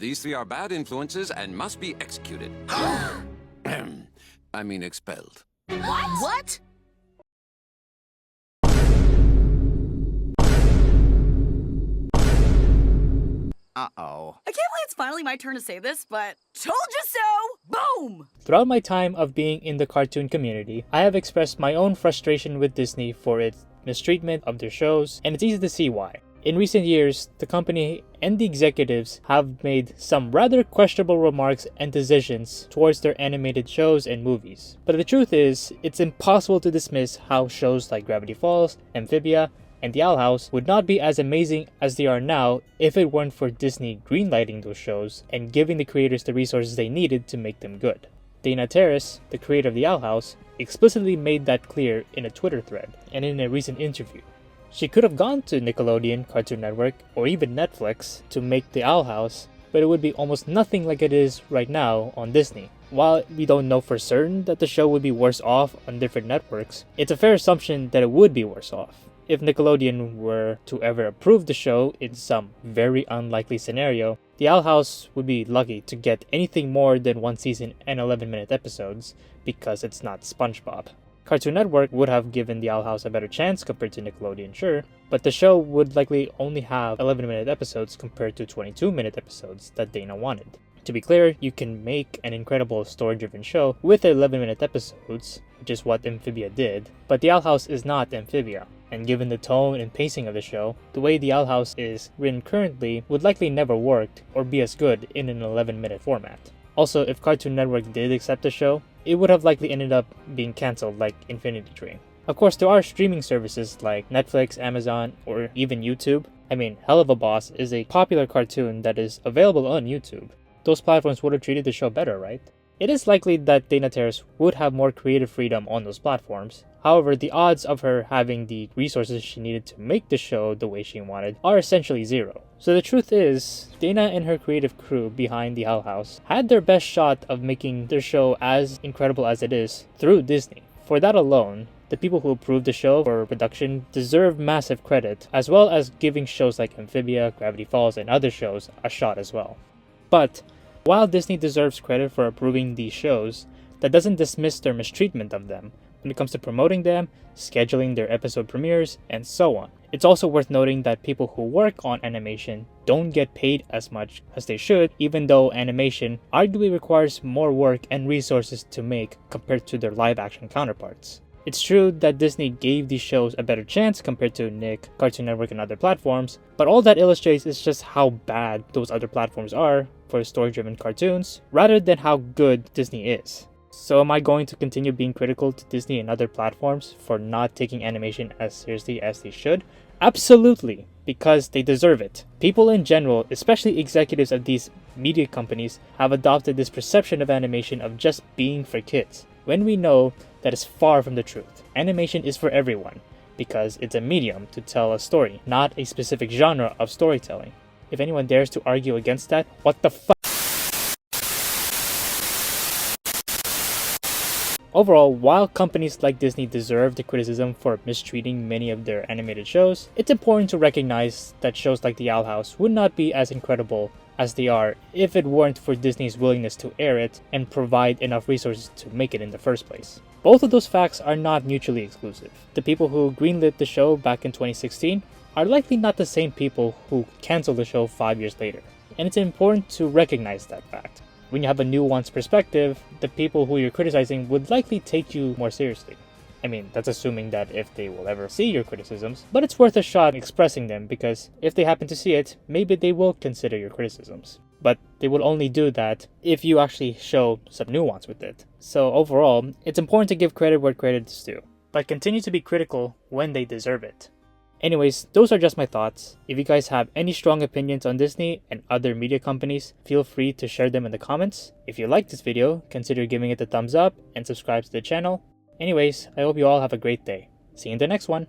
These three are bad influences and must be executed. I mean expelled. What? Uh-oh. I can't believe it's finally my turn to say this, but told you so! Boom! Throughout my time of being in the cartoon community, I have expressed my own frustration with Disney for its mistreatment of their shows, and it's easy to see why. In recent years, the company and the executives have made some rather questionable remarks and decisions towards their animated shows and movies. But the truth is, it's impossible to dismiss how shows like Gravity Falls, Amphibia, and The Owl House would not be as amazing as they are now if it weren't for Disney greenlighting those shows and giving the creators the resources they needed to make them good. Dana Terrace, the creator of The Owl House, explicitly made that clear in a Twitter thread and in a recent interview. She could have gone to Nickelodeon, Cartoon Network, or even Netflix to make The Owl House, but it would be almost nothing like it is right now on Disney. While we don't know for certain that the show would be worse off on different networks, it's a fair assumption that it would be worse off. If Nickelodeon were to ever approve the show in some very unlikely scenario, The Owl House would be lucky to get anything more than one season and 11-minute episodes because it's not SpongeBob. Cartoon Network would have given The Owl House a better chance compared to Nickelodeon, sure, but the show would likely only have 11-minute episodes compared to 22-minute episodes that Dana wanted. To be clear, you can make an incredible story-driven show with 11-minute episodes, which is what Amphibia did, but The Owl House is not Amphibia, and given the tone and pacing of the show, the way The Owl House is written currently would likely never work or be as good in an 11-minute format. Also, if Cartoon Network did accept the show, it would have likely ended up being cancelled like Infinity Train. Of course, there are streaming services like Netflix, Amazon, or even YouTube. I mean, Helluva Boss is a popular cartoon that is available on YouTube. Those platforms would have treated the show better, right? It is likely that Dana Terrace would have more creative freedom on those platforms. However, the odds of her having the resources she needed to make the show the way she wanted are essentially zero. So the truth is, Dana and her creative crew behind The Owl House had their best shot of making their show as incredible as it is through Disney. For that alone, the people who approved the show for production deserve massive credit, as well as giving shows like Amphibia, Gravity Falls, and other shows a shot as well. But while Disney deserves credit for approving these shows, that doesn't dismiss their mistreatment of them when it comes to promoting them, scheduling their episode premieres, and so on. It's also worth noting that people who work on animation don't get paid as much as they should, even though animation arguably requires more work and resources to make compared to their live-action counterparts. It's true that Disney gave these shows a better chance compared to Nick, Cartoon Network, and other platforms, but all that illustrates is just how bad those other platforms are for story-driven cartoons, rather than how good Disney is. So am I going to continue being critical to Disney and other platforms for not taking animation as seriously as they should? Absolutely, because they deserve it. People in general, especially executives of these media companies, have adopted this perception of animation of just being for kids, when we know that is far from the truth. Animation is for everyone, because it's a medium to tell a story, not a specific genre of storytelling. If anyone dares to argue against that, what the fuck? Overall, while companies like Disney deserve the criticism for mistreating many of their animated shows, it's important to recognize that shows like The Owl House would not be as incredible as they are if it weren't for Disney's willingness to air it and provide enough resources to make it in the first place. Both of those facts are not mutually exclusive. The people who greenlit the show back in 2016 are likely not the same people who canceled the show 5 years later, and it's important to recognize that fact. When you have a nuanced perspective, the people who you're criticizing would likely take you more seriously. I mean, that's assuming that if they will ever see your criticisms, but it's worth a shot expressing them because if they happen to see it, maybe they will consider your criticisms. But they will only do that if you actually show some nuance with it. So overall, it's important to give credit where credit is due, but continue to be critical when they deserve it. Anyways, those are just my thoughts. If you guys have any strong opinions on Disney and other media companies, feel free to share them in the comments. If you liked this video, consider giving it a thumbs up and subscribe to the channel. Anyways, I hope you all have a great day. See you in the next one.